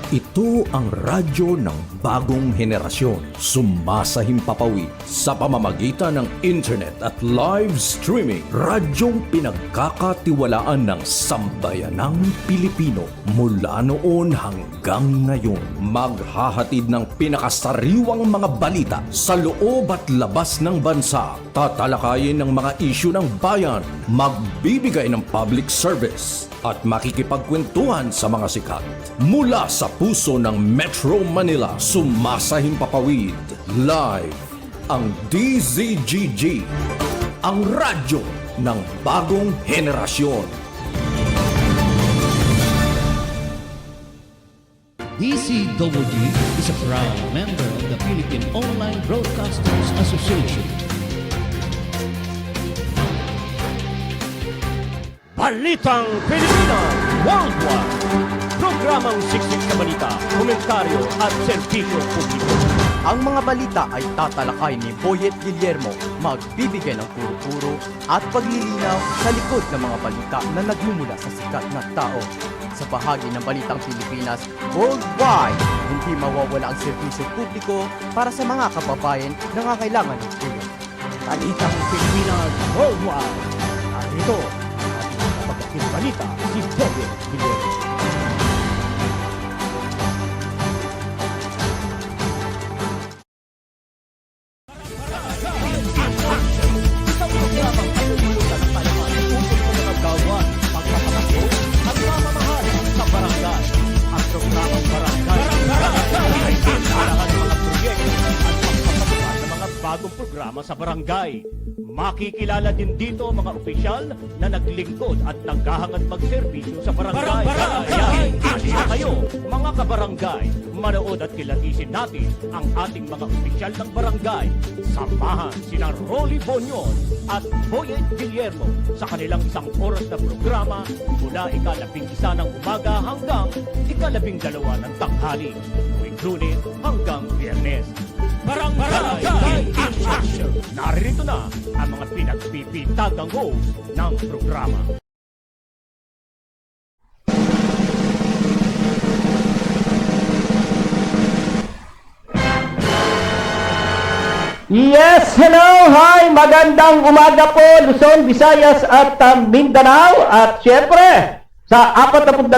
Ito ang radyo ng bagong henerasyon. Sumasahimpapawid sa pamamagitan ng internet at live streaming. Radyong pinagkakatiwalaan ng sambayanang Pilipino. Mula noon hanggang ngayon, maghahatid ng pinakasariwang mga balita sa loob at labas ng bansa. Tatalakayin ng mga isyu ng bayan. Magbibigay ng public service at makikipagkwentuhan sa mga sikat. Mula sa puso ng Metro Manila, sumasahimpapawid live ang DZGG, ang radyo ng bagong henerasyon. DZGG is a proud member of the Philippine Online Broadcasters Association. Balitang Pilipinas Worldwide. Programang siksik sa balita, komentaryo at serbisyo publiko. Ang mga balita ay tatalakay ni Boyet Guillermo, magbibigay ng puro-puro at paglilinaw sa likod ng mga balita na nagmumula sa sikat na tao. Sa bahagi ng Balitang Pilipinas Worldwide, hindi mawawala ang serbisyo publiko para sa mga kababayan na nangangailangan ng tulong. Balitang Pilipinas Worldwide. Narito ang balita si Boyet Guillermo. Bagong programa sa barangay. Makikilala din dito mga opisyal na naglingkod at naghahangad magserbisyo sa barangay. Kaya, halina kayo, mga kabarangay, manood at kilatisin natin ang ating mga opisyal ng barangay. Samahan sina Rolly Bonyon at Boyet Guillermo sa kanilang 1 oras na programa mula ika-11 ng umaga hanggang ika-12 ng tanghali. Tuwing Lunes hanggang Biyernes. Barangay in Action! Narito na ang mga pinagpipitagang host ng programa. Yes, hello, hi, magandang umaga po Luzon, Visayas at Mindanao at syempre sa 42,000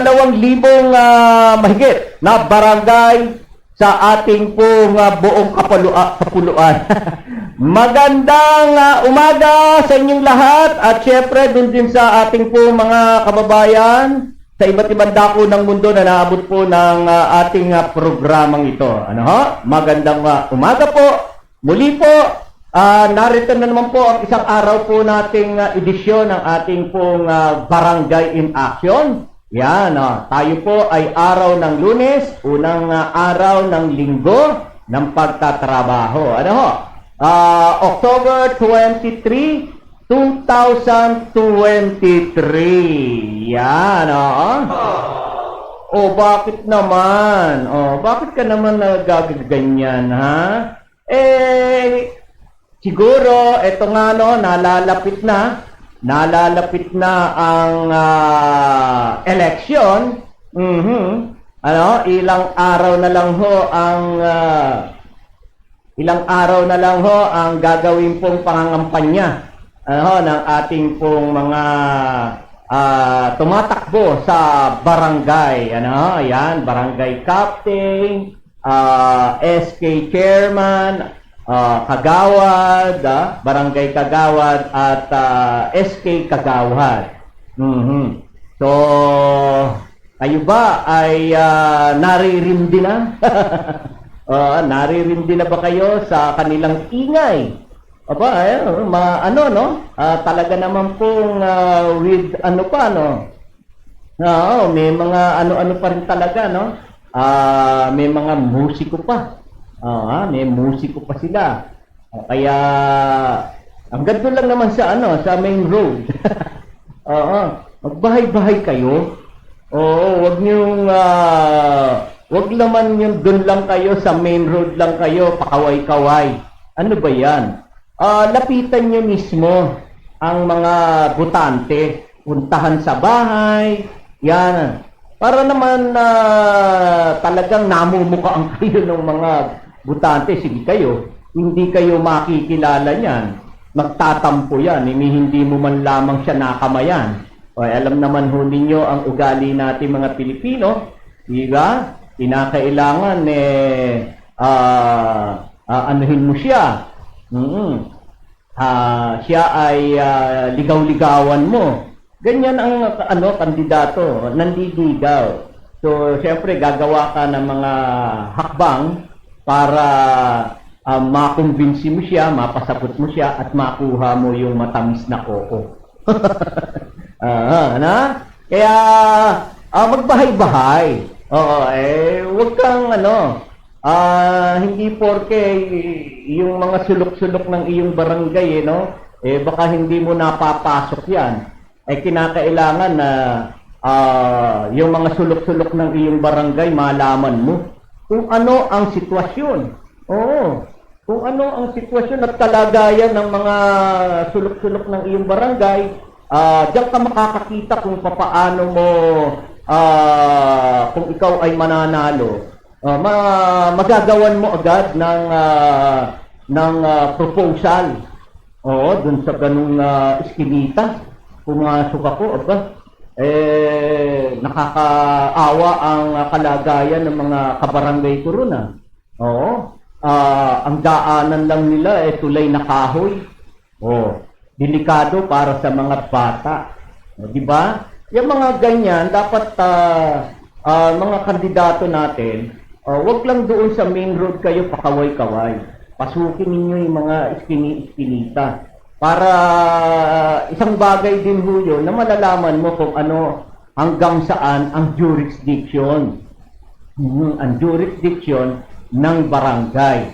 mahigit na barangay sa ating pong buong kapuluan. Magandang umaga sa inyong lahat at syempre dun din sa ating pong mga kababayan sa iba't ibang dako ng mundo na naabot po ng ating programang ito. Ano ho? Magandang umaga po. Muli po, narito na naman po ang isang araw po nating edisyon ng ating pong Barangay in Action. Yan, tayo po ay araw ng Lunes, unang araw ng linggo ng pagtatrabaho. Ano ho? October 23, 2023. Yan, oh, bakit naman? Oh, bakit ka naman nagaganyan, ha? Siguro, eto nga, nalalapit na ang election. Ilang araw na lang ho ang gagawin pong pangangampanya ng ating pong mga tumatakbo sa barangay. Yan, barangay captain, SK chairman, Kagawad, Barangay Kagawad at SK Kagawad. So, kayo ba ay naririndi na? Naririndi na ba kayo sa kanilang ingay? Aba, talaga naman pong with may mga ano-ano pa rin talaga, may mga musiko pa. May musiko pa sila. Kaya ang ganda lang naman sa sa main road. Magbahay-bahay kayo. Wag naman yung doon lang kayo sa main road lang kayo, pakaway-kaway. Ano ba 'yan? Lapitan niyo mismo ang mga botante, puntahan sa bahay. Yan. para naman talagang namumukhaan kayo ng mga butante. Sige kayo, hindi kayo makikilala niyan. Magtatampo yan, hindi mo man lamang siya nakamayan. O, alam naman ho ninyo ang ugali natin mga Pilipino, di ba? Kinakailangan anuhin mo siya. Siya ay ligaw-ligawan mo. Ganyan ang kandidato, nandidigaw. So, siyempre gagawa ka ng mga hakbang para makumbinsi mo siya, mapasabot mo siya at makuha mo yung matamis na koko. Kaya magbahay-bahay. Oo, wag kang hindi porke yung mga sulok-sulok ng iyong barangay, baka hindi mo napapasok yan. Kinakailangan na yung mga sulok-sulok ng iyong barangay, malaman mo kung ano ang sitwasyon. Oo, kung ano ang sitwasyon at kalagayan ng mga sulok-sulok ng iyong barangay. Diyan ka makakakita kung paano mo, kung ikaw ay mananalo. Magagawan mo agad ng proposal. Oo, dun sa ganung iskinita. Pumasok ako, nakakaawa ang kalagayan ng mga kabarangay ko ron. Oo, ang daanan lang nila tulay na kahoy. Oo, delikado para sa mga bata. Di ba? Yung mga ganyan, dapat mga kandidato natin, wag lang doon sa main road kayo pakaway-kaway. Pasukin ninyo yung mga iskinita. Para isang bagay din ho yun na malalaman mo kung ano hanggang saan ang jurisdiction. Ang jurisdiction ng barangay.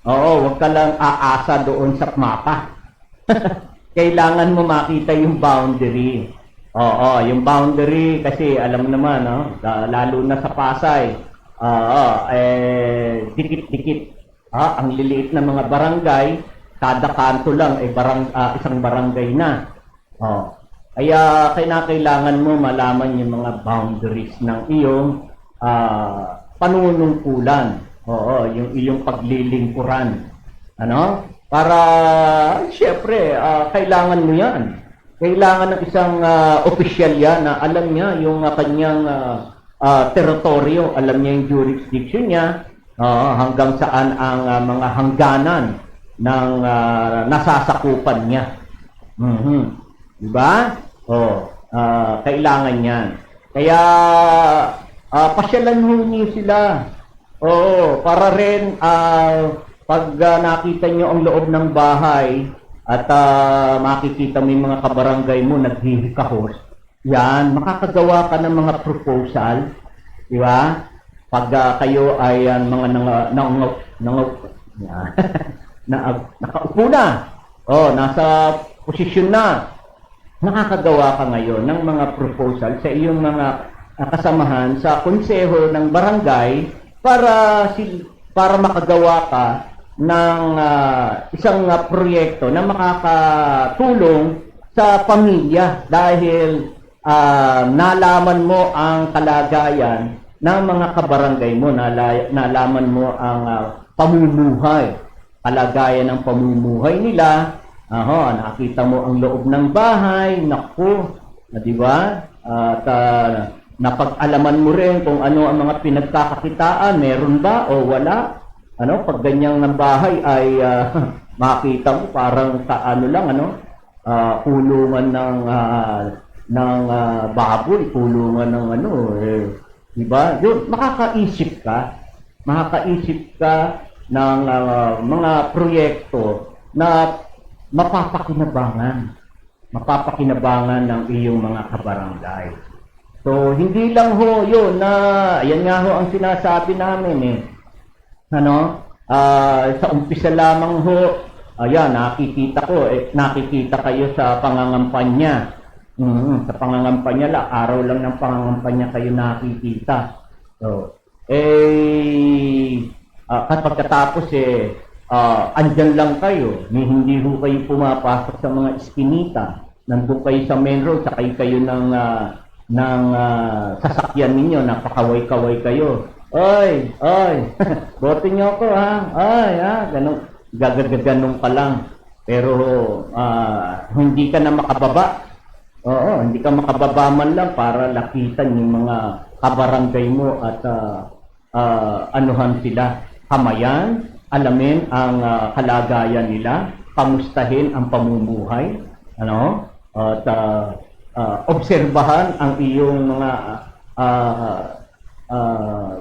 Oo, wag ka lang aasa doon sa mapa. Kailangan mo makita yung boundary. Oo, yung boundary kasi alam naman, lalo na sa Pasay, dikit-dikit. Ang liliit na mga barangay, kada kanto lang isang barangay na. Kaya kailangan mo malaman yung mga boundaries ng iyong panunungkulan. Oo, yung iyong paglilingkuran. Para syempre kailangan mo 'yan. Kailangan ng isang opisyal yan na alam niya yung kanyang teritoryo, alam niya yung jurisdiction niya, hanggang saan ang mga hangganan ng nasasakupan niya. Diba? Kailangan yan. Kaya pasyalan mo niyo sila. Oo, para rin pag nakita niyo ang loob ng bahay at makikita mo yung mga kabarangay mo naghihikahos, yan, makakagawa ka ng mga proposal, di ba? Pag kayo ay mga nakaupo na, nasa posisyon na, nakakagawa ka ngayon ng mga proposal sa iyong mga kasamahan sa konseho ng barangay para makagawa ka ng isang proyekto na makakatulong sa pamilya dahil nalaman mo ang kalagayan ng mga kabarangay mo, nalaman mo ang pamumuhay, kalagayan ng pamumuhay nila. Nakita mo ang loob ng bahay, naku, di ba? At napag-alaman mo rin kung ano ang mga pinagkakakitaan, meron ba o wala. Pag ganyang ng bahay ay makita mo parang sa kulungan ng baboy, kulungan ng di ba? Yun, makakaisip ka ng mga proyekto na mapapakinabangan ng iyong mga kabarangay. So, hindi lang ho yun na, yan nga ho ang sinasabi namin sa umpisa lamang ho, ayan, nakikita kayo sa pangangampanya. Sa pangangampanya lang, araw lang ng pangangampanya kayo nakikita. So, pagkatapos andyan lang kayo, hindi ho kayo pumapasok sa mga iskinita, nandun kayo sa main road, sakay kayo ng sasakyan ninyo, napakaway-kaway kayo. Oy, boto nyo ako ha. Ay, ganun, ganun ka lang. Pero hindi ka na makababa. Oo, hindi ka makababa man lang para lapitan yung mga kabarangay mo at anuhan sila, kamayan, alamin ang kalagayan nila, kamustahin ang pamumuhay, at obserbahan ang iyong mga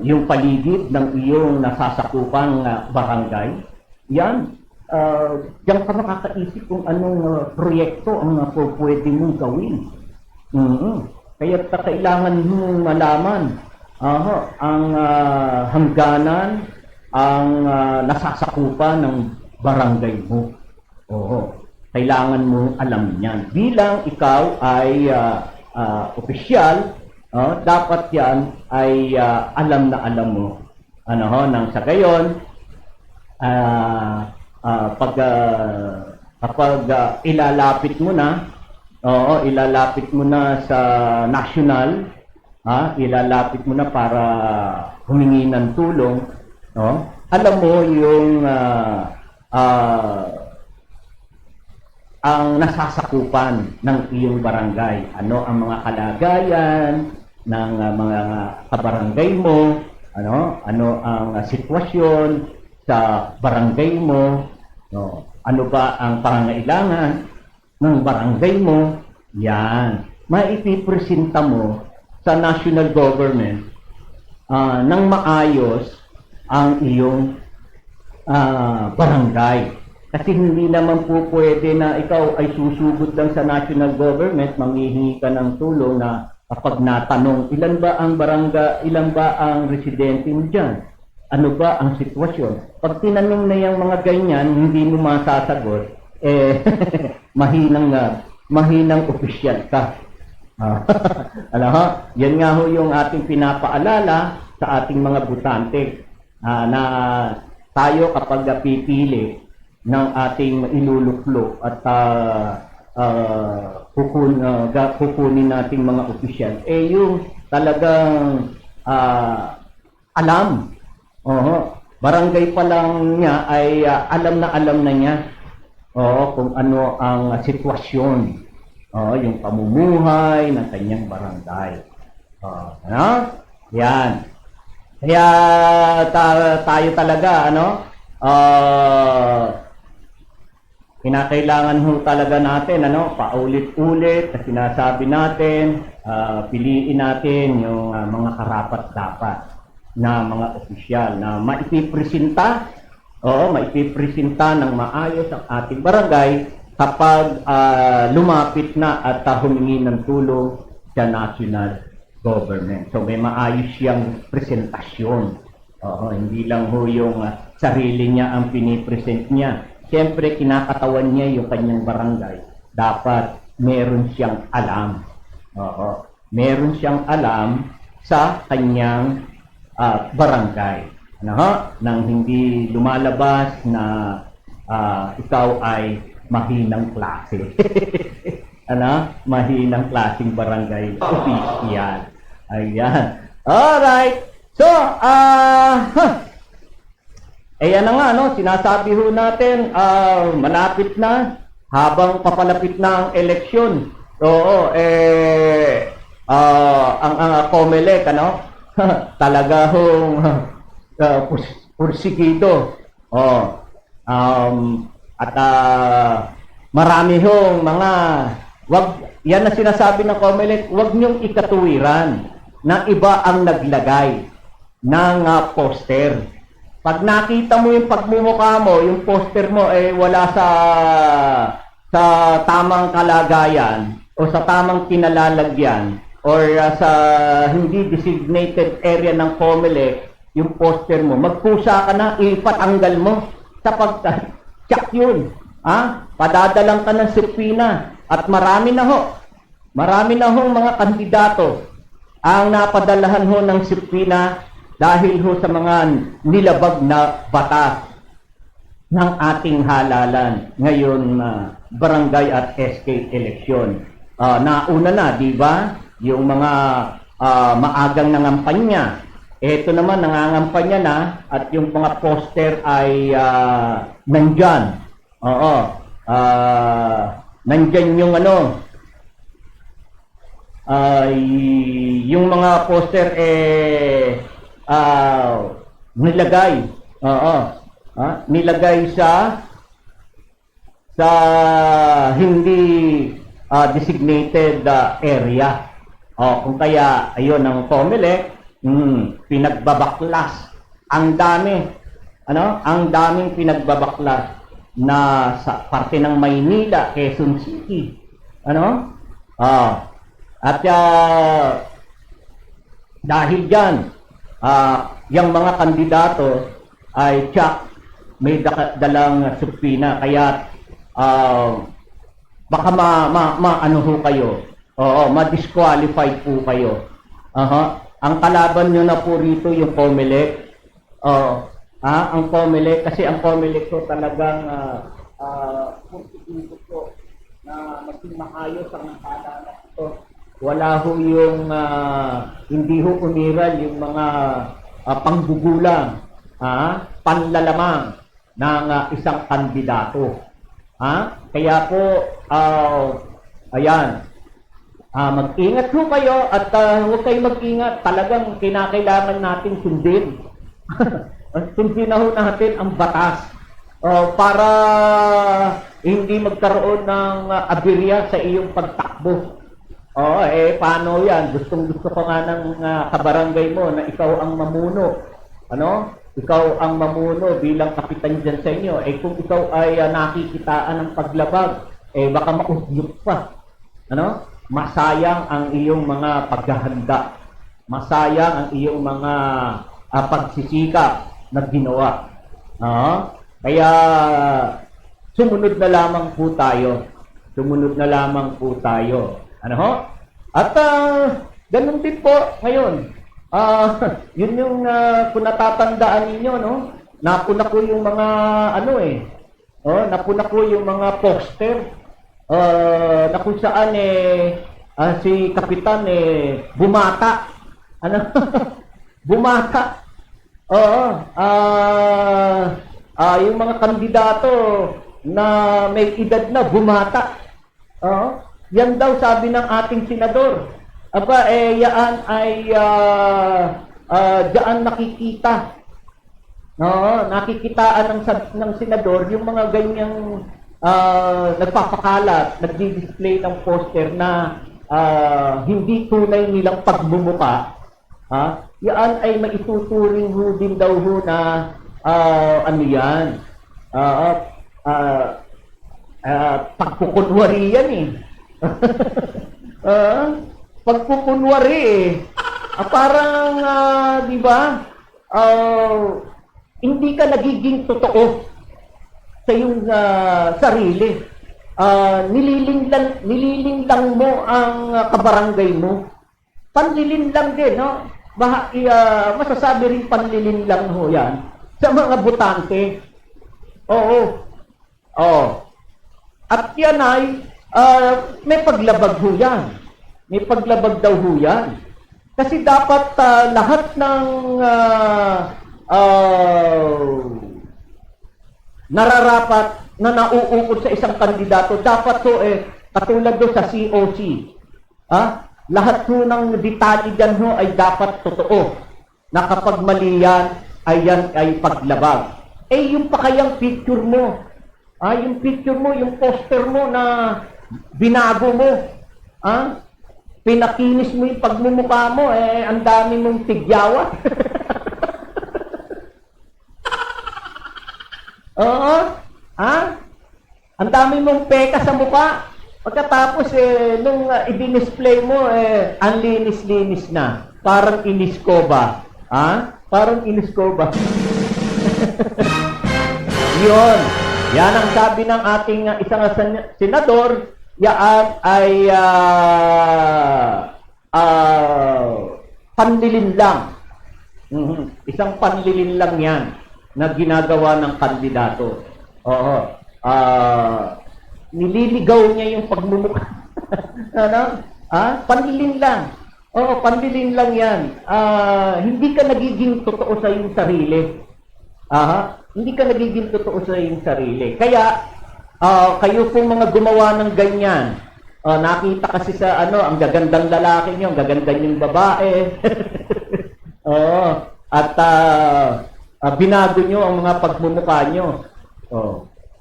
yung paligid ng iyong nasasakupang barangay. Yan, diyan ka makakaisip kung anong proyekto ang pwede mong gawin. Kaya kailangan mong malaman ang hangganan, ang nasasakupan ng barangay mo. Kailangan mong alam yan. Bilang ikaw ay opisyal, dapat yan ay alam na alam mo. Nang sa gayon, kapag ilalapit mo na sa national, ilalapit mo na para humingi ng tulong, alam mo yung ang nasasakupan ng iyong barangay. Ano ang mga kalagayan ng mga kabarangay mo, ano ang sitwasyon sa barangay mo, ano ba ang pangangailangan ng barangay mo. Yan, maipipresenta mo sa national government ng maayos ang iyong barangay. Kasi hindi naman po pwede na ikaw ay susugod lang sa national government, manghihingi ka ng tulong na kapag natanong, ilan ba ang barangay, ilan ba ang residente mo dyan? Ano ba ang sitwasyon? Pag tinanong na yung mga ganyan, hindi mo masasagot, mahinang opisyal ka. Yan nga ho yung ating pinapaalala sa ating mga butante, na tayo kapag pipili ng ating iluluklo at kukunin nating mga opisyal, yung talagang alam. Barangay pa lang niya ay alam na niya kung ano ang sitwasyon, yung pamumuhay ng kanyang barangay. Yan. Kaya tayo talaga, kinakailangan ho talaga natin, paulit-ulit na sinasabi natin, piliin natin yung mga karapat-dapat na mga opisyal na maipipresenta ng maayos ang ating barangay kapag lumapit na at humingi ng tulong sa national government. So may maayos siyang presentasyon. Hindi lang ho yung sarili niya ang pinipresent niya. Siyempre, kinakatawan niya yung kanyang barangay. Dapat meron siyang alam. Meron siyang alam sa kanyang barangay. Nang hindi lumalabas na ikaw ay mahinang klase. Mahinang klaseng barangay official. Ayan. Alright. So, ayan na nga, sinasabi ho natin, malapit na, habang papalapit na ang eleksyon. Ang COMELEC, talaga hong pursigido. Marami hong mga, yan na sinasabi ng COMELEC, wag niyong ikatuwiran na iba ang naglagay ng poster. Pag nakita mo yung pagmumukha mo, yung poster mo wala sa tamang kalagayan o sa tamang kinalalagyan or sa hindi designated area ng COMELEC, yung poster mo, magpusa ka na, ipatanggal mo sa pag-check yun. Padadalang ka ng sirpina at marami na hong mga kandidato ang napadalahan ho ng sirpina dahil ho sa mga nilabag na batas ng ating halalan ngayon barangay at SK election. Nauna na, di ba? yung mga maagang nangampanya. Ito naman, nangangampanya na at yung mga poster ay nandyan. Oo. Nandyan yung ano, yung mga poster nilagay. Oo. Nilagay sa hindi designated area. Kung kaya ayun ang COMELEC, pinagbabaklas. Ang dami. Ang daming pinagbabaklas na sa parte ng Maynila, Quezon City. At dahil diyan, yung mga kandidato ay may dalang subpina, kaya baka ano ho kayo. Ma-disqualified po kayo. Ang kalaban nyo na po rito yung COMELEC. Ang COMELEC, kasi ang COMELEC ko talagang purtipito po na maging maayos ang nakalanan ito. Wala ho yung hindi ho umiral yung mga panggugulang, panlalamang ng isang kandidato. Kaya po, ayan, mag-ingat ho kayo at huwag kayo mag-ingat. Talagang kinakailangan natin sundin. Sundin na ho natin ang batas para hindi magkaroon ng aberya sa iyong pagtakbo. Paano yan? Gustong-gusto ko nga ng kabarangay mo na ikaw ang mamuno. Ikaw ang mamuno bilang kapitan dyan sa inyo. Kung ikaw ay nakikitaan ng paglabag, baka maudyok pa. Masayang ang iyong mga paghahanda. Masayang ang iyong mga pagsisikap na ginawa. Kaya sumunod na lamang po tayo. Sumunod na lamang po tayo. At ganun din po ngayon. Yun yung kung natatandaan ninyo, napuna ko yung mga napuna ko yung mga poster na kung saan si Kapitan bumata. Bumata. Yung mga kandidato na may edad na bumata. Yan daw sabi ng ating senador. Yan ay diyan nakikita. Nakikitaan ng senador yung mga ganyang nagpapakalat, nagdi-display ng poster na hindi tunay nilang pagmumuka. Yan ay maituturing ho din daw ho na yan. Pagkukunwari yan pagkukunwari parang di ba hindi ka nagiging totoo sa iyong sarili. Nililinlang mo ang kabarangay mo. Panlilinlang din, masasabi rin panlilinlang ho yan sa mga botante. At yan ay may paglabag ho yan. May paglabag daw ho yan. Kasi dapat lahat ng nararapat na nauukol sa isang kandidato, dapat ho katulad do sa COC. Lahat ho ng detalye dyan ho ay dapat totoo. Na kapag mali yan, ay paglabag. Yung pa kayang picture mo, yung picture mo, yung poster mo na binago mo, pinakinis mo yung pagmumukha mo, ang dami mong tigyawa. Ang dami mong peka sa mukha. Pagkatapos, nung i-display mo, ang linis-linis na. Parang iniskoba. Parang iniskoba. Yun. Yan ang sabi ng ating isang senador. Yan ay panlilinlang. Isang panlilinlang yan na ginagawa ng kandidato. Nililigaw niya yung pagmumukha. Panlilinlang. Oo, panlilin lang yan. Hindi ka nagiging totoo sa iyong sarili. Hindi ka nagiging totoo sa iyong sarili. Kaya, kayo pong mga gumawa ng ganyan, nakita kasi sa ang gagandang lalaki nyo, ang gaganda niyong babae. Oo. At binago nyo ang mga pagmumukha nyo.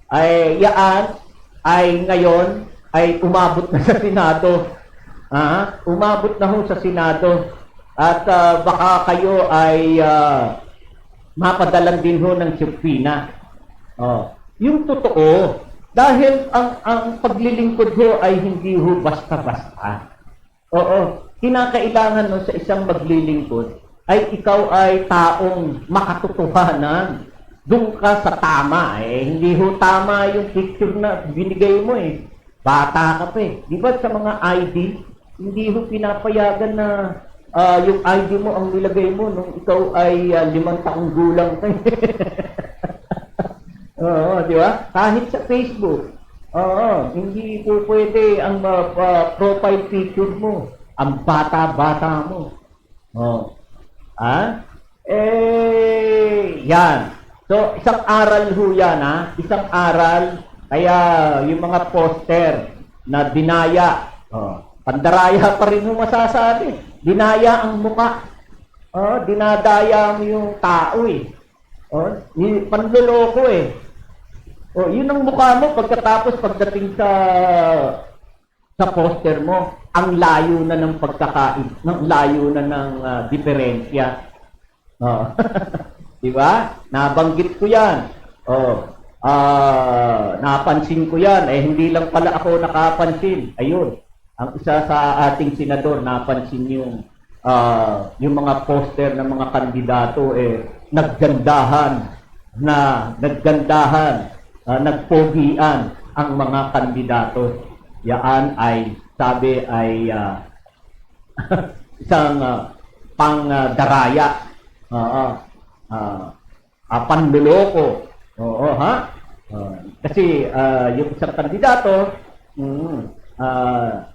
Ay yaan ay ngayon ay umabot na sa Senado. Umabot na ho sa Senado. At baka kayo ay mapadalan din ho ng subpoena. Yung totoo, dahil ang paglilingkod ho ay hindi ho basta-basta. Oo, kinakailangan no, sa isang maglilingkod ay ikaw ay taong makatotohanan. Doon ka sa tama. Hindi ho tama yung picture na binigay mo Bata ka pa Di ba sa mga ID, hindi ho pinapayagan na yung ID mo ang nilagay mo nung ikaw ay 5 taong gulang ka. Oo, di ba? Kahit sa Facebook. Hindi po pwede ang profile picture mo. Ang bata-bata mo. Yan. So, isang aral ho yan, Isang aral. Kaya yung mga poster na dinaya, pandaraya pa rin mo masasabi. Dinaya ang muka. Dinadaya mo yung tao panloloko yun ang mukha mo pagdating sa poster mo, ang layo na ng pagkakain, ng layo na ng diferensya. Di ba? Nabanggit ko yan. Napansin ko yan. Hindi lang pala ako nakapansin. Ayun. Ang isa sa ating senador, napansin yung mga poster ng mga kandidato, naggandahan, nagpogian ang mga kandidato. Yan ay, sabi ay isang pangdaraya. Panloloko. Kasi yung isang kandidato,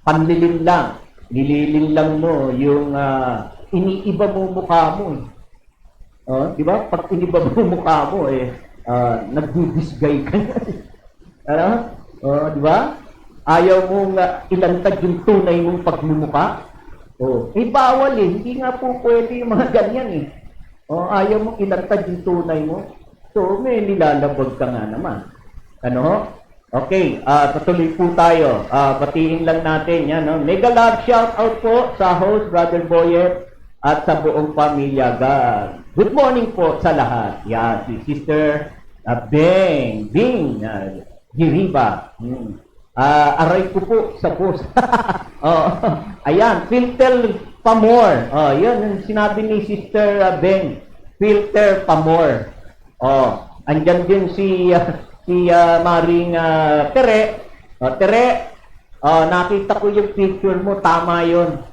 panlilin lang. Nililin lang mo yung iniiba mo mukha mo. Di ba? Pag iniba mo mukha mo, nagdudisgay ka. Di ba? Ayaw mong ilantad yung tunay mong pagmumukha. Bawal Hindi nga po pwede yung mga ganyan ayaw mong ilantad yung tunay mo. So, may nilalabag ka nga naman. Okay, patuloy po tayo. Batiin lang natin yan. Mega love shout out po sa host, Brother Boyet, at sa buong pamilya. Good morning po sa lahat. Yan, si Sister Bing Giriba. Aray ko po sa post. Ayan, filter pa more. Yan yung sinabi ni Sister Bing. Filter pa more. Andyan din si Maring Tere. Tere, nakita ko yung picture mo. Tama yun.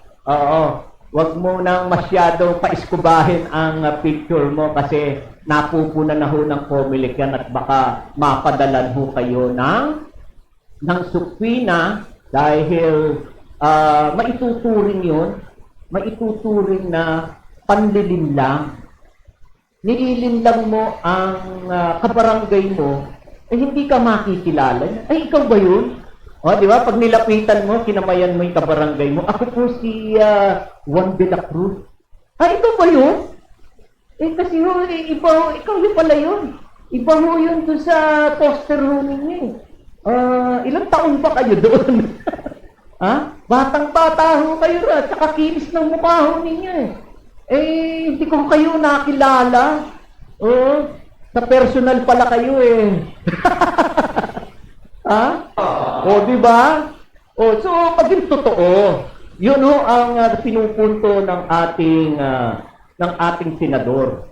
Huwag mo nang masyadong paiskubahin ang picture mo kasi napupunan na ho ng Comelec yan at baka mapadalan ho kayo ng subpoena dahil maituturing yun. Maituturing na panlilin lang. Nililinlang mo ang kabarangay mo, hindi ka makikilala. Ay, ikaw ba yun? Di ba? Pag nilapitan mo, kinamayan mo yung kabarangay mo. Ako po si Juan de la Cruz. Ay, ikaw ba yun? Kasi ikaw yun pala yun. Iba mo yun doon sa poster ho ninyo. Ilang taon pa kayo doon? Batang-bata ho kayo at saka kinis ng mukha ho ninyo hindi ko kayo nakilala. Sa personal pala kayo di ba? So, maging totoo. Yun ang pinupunto ng ating senador.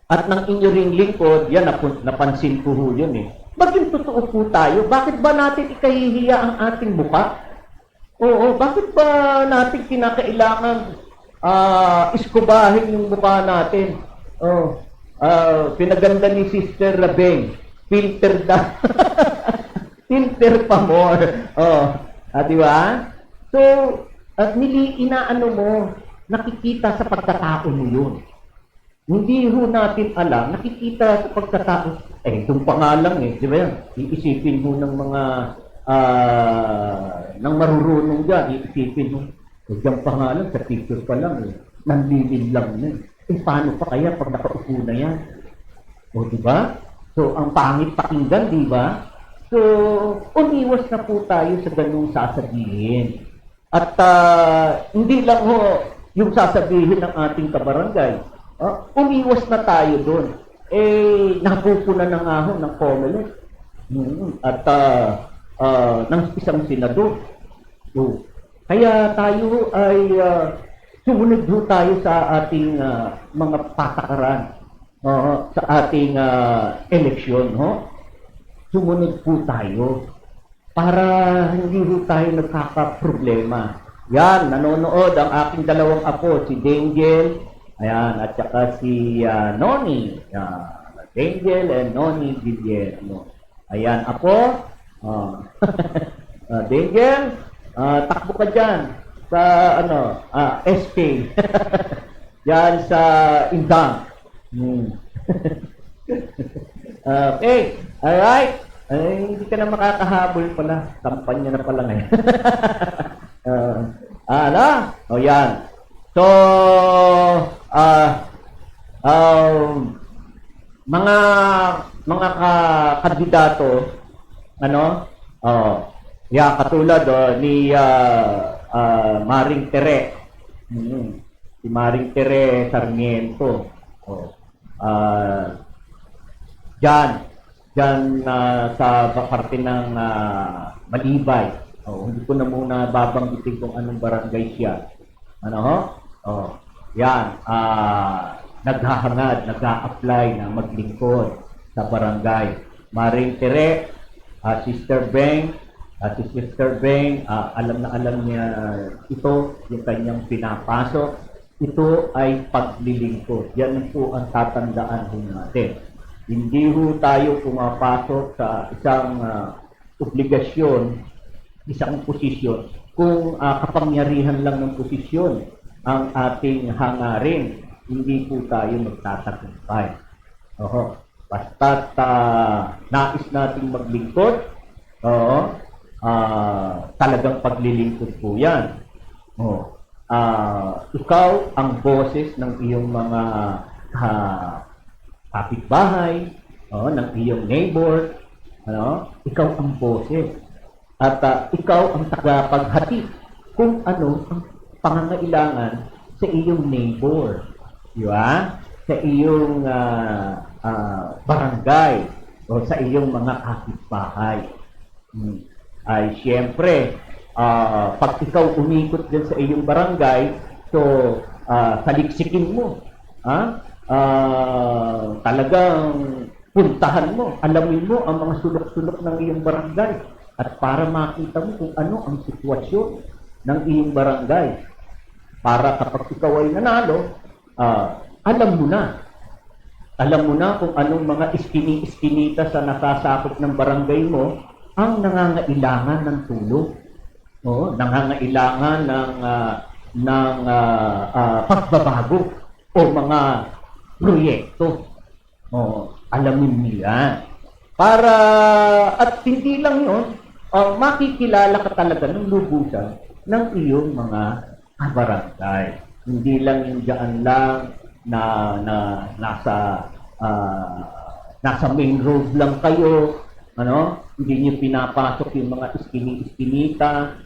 At ng inyong lingkod, yan, napansin ko yun Maging totoo po tayo. Bakit ba natin ikahihiya ang ating mukha? Bakit ba natin kinakailangan iskubahin yung mukha natin? Pinaganda ni Sister Rabeng. Filter filter pa more. Di ba? So, at inaano mo, nakikita sa pagkatao mo yun. Hindi ho natin alam, nakikita sa pagkatao, itong pangalan di ba yan? Iisipin mo ng mga, ng marurunong dyan, iisipin mo, yung pangalan, sa picture pa lang, nanlilin lang na. Paano pa kaya pag nakaupo na yan? O, di ba? So, ang pangit pakinggan, di ba? So, umiwas na po tayo sa ganung sasabihin. At hindi lang ho yung sasabihin ng ating kabarangay. Umiwas na tayo doon. Napupunan na nga ho ng COMELEC. At ng isang senador. So, kaya tayo ay sumunod ho tayo sa ating mga patakaran. Sa ating eleksyon. Sumunod po tayo para hindi ho tayo nagkakaproblema. Yan, nanonood ang aking dalawang apo, si Dangel, ayan, at saka si Noni. Dangel and Noni Guillermo. Ayan, apo. Dangel, takbo ka dyan sa SK. Yan sa Indang. Okay, alright. Hindi ka na makakahabol pala. Kampanya na pala ngayon. O yan. So, mga kandidato, katulad ni Maring Tere. Si Maring Tere Sarmiento. Diyan sa parte ng Malibay. Hindi ko na muna babanggitin kung anong barangay siya. Yan. Naghahangad, nag-a-apply na maglingkod sa barangay. Maring Tere, Sister Beng, si Sister Beng, alam na alam niya ito, yung kanyang pinapasok. Ito ay paglilingkod. Yan po ang tatandaan ho natin. Hindi ho tayo pumapasok sa isang obligasyon, isang posisyon, kung kapangyarihan lang ng posisyon ang ating hangarin, hindi po tayo magtatagumpay. Basta't nais nating maglingkod, talagang paglilingkod po yan. Ikaw ang boses ng iyong mga kapitbahay, ng iyong neighbor, ikaw ang boses. At ikaw ang tagapaghatid kung ano ang pangangailangan sa iyong neighbor. Di ba? Sa iyong barangay o sa iyong mga kapitbahay. Ay siyempre, pag ikaw umikot din sa iyong barangay, so saliksikin mo. Talagang puntahan mo, alamin mo ang mga sulok-sulok ng iyong barangay at para makita mo kung ano ang sitwasyon ng iyong barangay. Para kapag ikaw ay nanalo, alam mo na. Alam mo na kung anong mga iskini-iskinita sa nasasakop ng barangay mo ang nangangailangan ng tulong. Nangangailangan ng pagbabago o mga proyekto. Alamin niya. Para, at hindi lang yun, makikilala ka talaga ng lubusan ng iyong mga kabarangay. Hindi lang yung dyan lang na nasa main road lang kayo, hindi niyo pinapasok yung mga iskini-iskinita,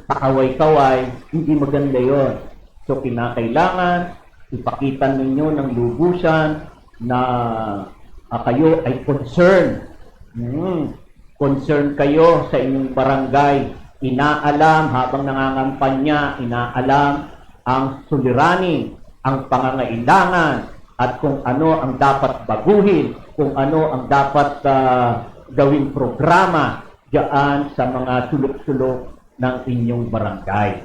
pakaway-kaway, hindi maganda yon. So, kinakailangan, ipakita ninyo ng lubusan na kayo ay concerned. Concerned kayo sa inyong barangay. Inaalam habang nangangampanya, inaalam ang suliranin, ang pangangailangan, at kung ano ang dapat baguhin, kung ano ang dapat gawing programa diyan sa mga sulok-sulok ng inyong barangay.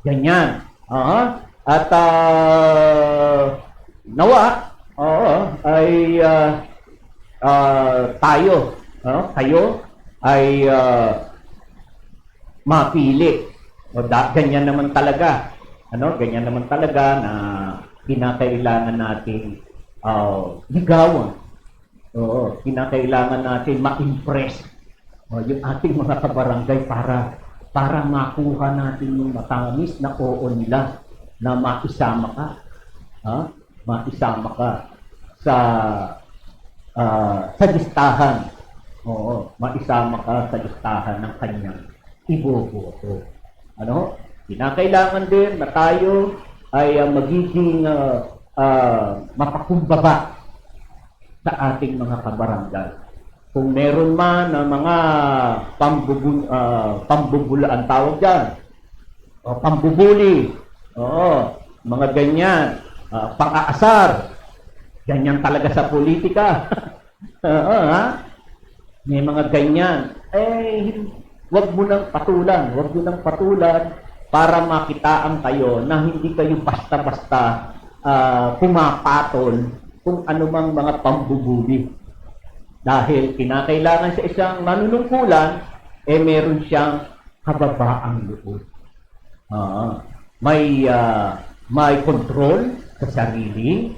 Ganyan. At nawa, ay kayo ay mapili Ganyan naman talaga. Ganyan naman talaga na kinakailangan natin ligawan. Oo, kinakailangan natin ma-impress yung ating mga kabarangay para makuha natin yung matamis na oo nila na maisama ka. Maisama ka sa listahan. Oo, maisama ka sa listahan ng kanyang iboboto. Kinakailangan din na tayo ay magiging mapakumbaba sa ating mga kabarangay. Kung meron man na mga pambubulaan tawag dyan, o pambubuli, mga ganyan, pang-aasar, ganyan talaga sa politika. May mga ganyan. Wag mo nang patulan para makitaan kayo na hindi kayo basta-basta pumapatol kung anumang mga pambubuli. Dahil kinakailangan sa isang manunungkulan, meron siyang kababaang loob. May control sa sarili,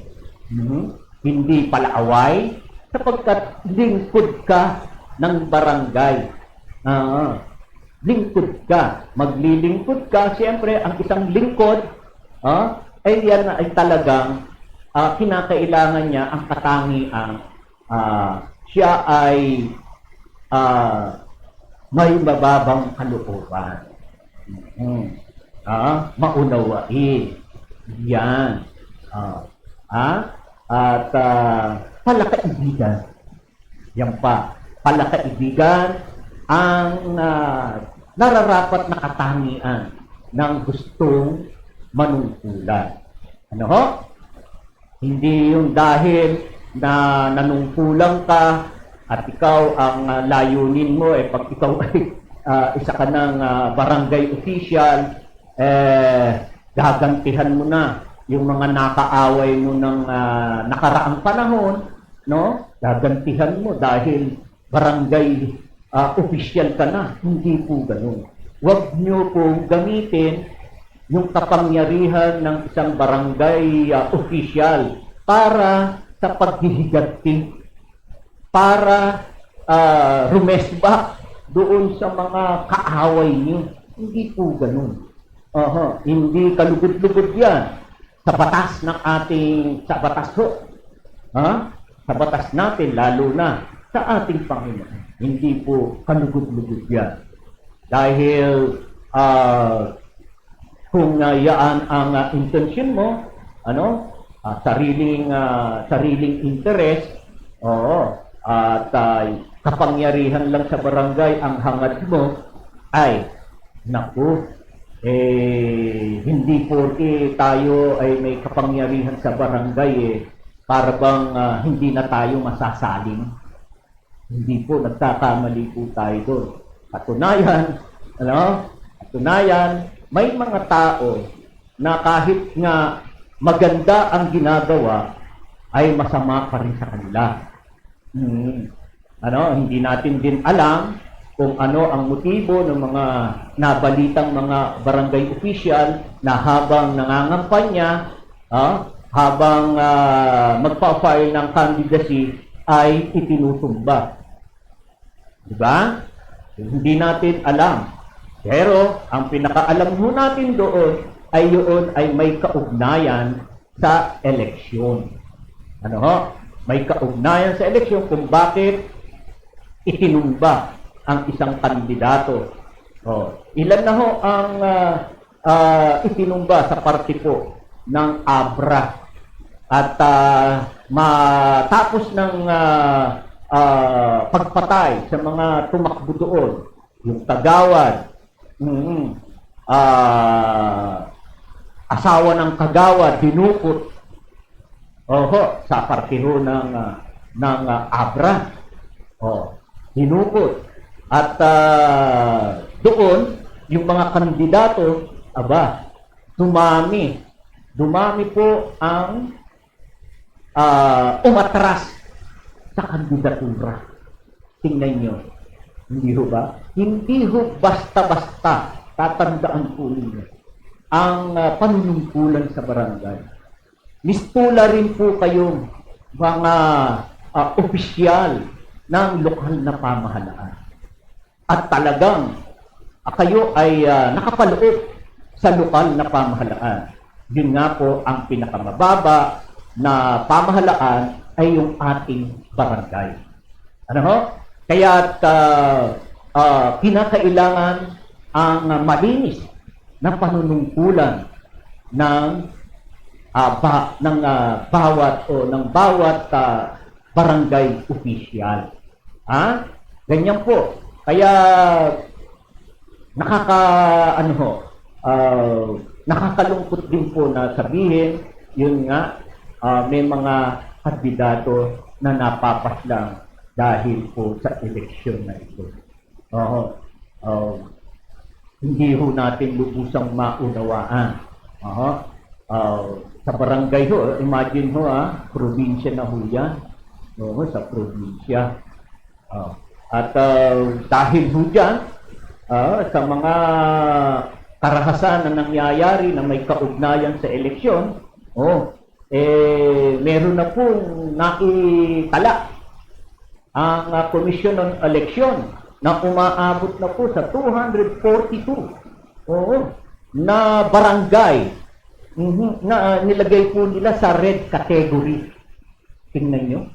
hindi palaaway, sapagkat lingkod ka ng barangay. Lingkod ka. Maglilingkod ka. Siyempre, ang isang lingkod, yan ay talagang kinakailangan niya ang katangiang siya ay may mababang kalooban. Maunawain. Yan. At palakaibigan. Yan pa. Palakaibigan ang nararapat na katangian ng gustong manungkulan. Hindi yung dahil na nanungkulang ka at ikaw ang layunin mo pag ikaw ay isa ka ng barangay official, gagantihan mo na yung mga nakaaway mo ng nakaraang panahon, gagantihan mo dahil barangay official ka na. Hindi po ganun. Huwag nyo pong gamitin yung kapangyarihan ng isang barangay official para sa paghihiganti, para rumesbak doon sa mga kaaway niyo. Hindi po ganun. Hindi kalugod-lugod yan sa batas ng sa batas natin, lalo na sa ating Panginoon. Hindi po kalugod-lugod yan. Dahil kung yaan ang intention mo, sariling interest, at kapangyarihan lang sa barangay ang hangad mo, ay, naku, hindi porke tayo ay may kapangyarihan sa barangay, para bang hindi na tayo masasaling. Hindi po, nagkakamali po tayo doon. Katunayan, may mga tao na kahit nga maganda ang ginagawa, ay masama pa rin sa kanila. Hindi natin din alam kung ano ang motibo ng mga nabalitang mga barangay official na habang nangangampanya, habang magpa-file ng candidacy, ay itinutumba. Diba? Hindi natin alam. Pero ang pinakaalam mo natin doon ay may kaugnayan sa eleksyon. May kaugnayan sa eleksyon kung bakit itinumba ang isang kandidato. Ilan na ho ang itinumba sa parte po ng ABRA. At matapos ng pagpatay sa mga tumakbo doon, yung Kagawad, asawa ng Kagawad, dinukot sa partiho ng ABRA. Dinukot. At doon, yung mga kandidato, dumami. Dumami po ang umatras sa kandidatura. Tingnan nyo. Hindi ho ba? Hindi ho basta-basta tatandaan po ninyo ang panunungkulan sa barangay. Mistula rin po kayong mga opisyal ng lokal na pamahalaan. At talagang kayo ay nakapaloob sa lokal na pamahalaan. Yun nga po ang pinakamababa na pamahalaan ay yung ating barangay. Ano ho? Kaya kinakailangan ang malinis na panunungkulan ng bawat barangay official. Ganyan po. Kaya nakakalungkot din po na sabihin, yun nga, may mga kandidato na napapaslang dahil po sa eleksyon na ito. Hindi ho natin lubusang maunawaan. Sa barangay ho, imagine ho, probinsya na ho yan. Sa probinsya. At dahil ho dyan, sa mga karahasan na nangyayari na may kaugnayan sa eleksyon, meron na pong naitala ang Commission on Election na umaabot na po sa 242 na barangay na nilagay po nila sa red category. Tingnan nyo.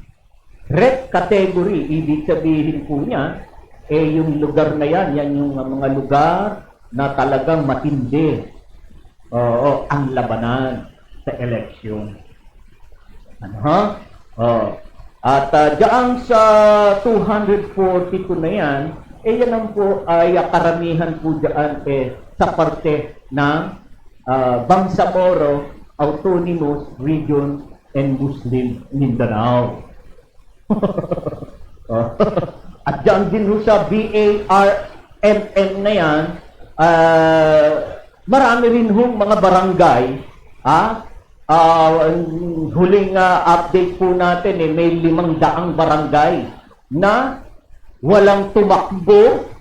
Red category, ibig sabihin po niya, yung lugar na yan yung mga lugar na talagang matindi ang labanan sa eleksyon. At diyan sa 242 na yan, yan ang po ay karamihan po diyan sa parte ng Bangsamoro Autonomous Region and Muslim Mindanao. At diyan din ho sa BARMM na yan, marami rin hong mga barangay, huling update po natin, may 500 barangay na walang tumakbo.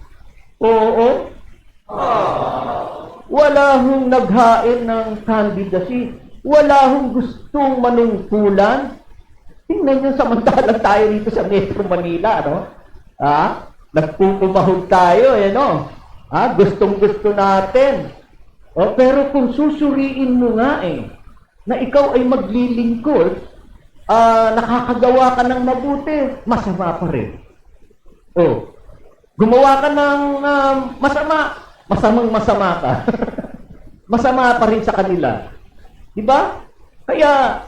Wala hong naghain ng candidacy. Wala hong gustong manungkulan. Tingnan nyo, samantalang tayo dito sa Metro Manila, no? Nagpupumahog tayo, gustong-gusto natin. Pero kung susuriin mo nga na ikaw ay maglilingkod, nakakagawa ka ng mabuti, masama pa rin. Gumawa ka ng masama ka. Masama pa rin sa kanila. Diba? Kaya,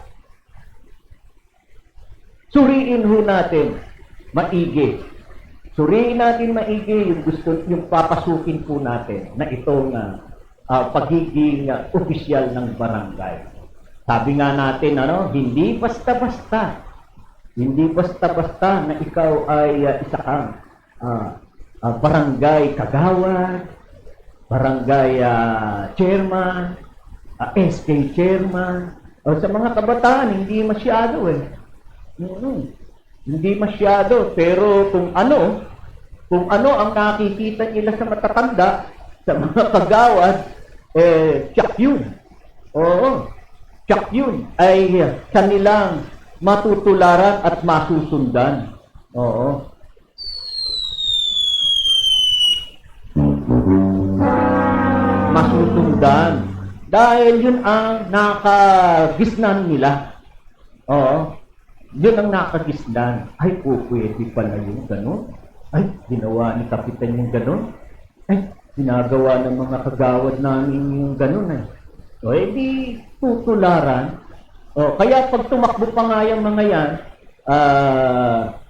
suriin ho natin maigi. Suriin natin maigi yung papasukin po natin na itong pagiging opisyal ng barangay. Sabi nga natin, hindi basta-basta. Hindi basta-basta na ikaw ay isa kang barangay kagawad, barangay chairman, SK chairman. Sa mga kabataan, hindi masyado Hindi masyado. Pero kung ano ang nakikita nila sa matatanda, sa mga kagawad, tiyak yun. Tiyak yun ay kanilang matutularan at masusundan. Masusundan. Dahil yun ang nakagisnan nila. Yun ang nakagisnan. Ay, pwede pala yung gano'n. Ay, ginawa ni Kapitan yung gano'n. Ay, ginagawa ng mga kagawad namin yung gano'n. Di tutularan. Kaya pag tumakbo pa nga yung mga yan,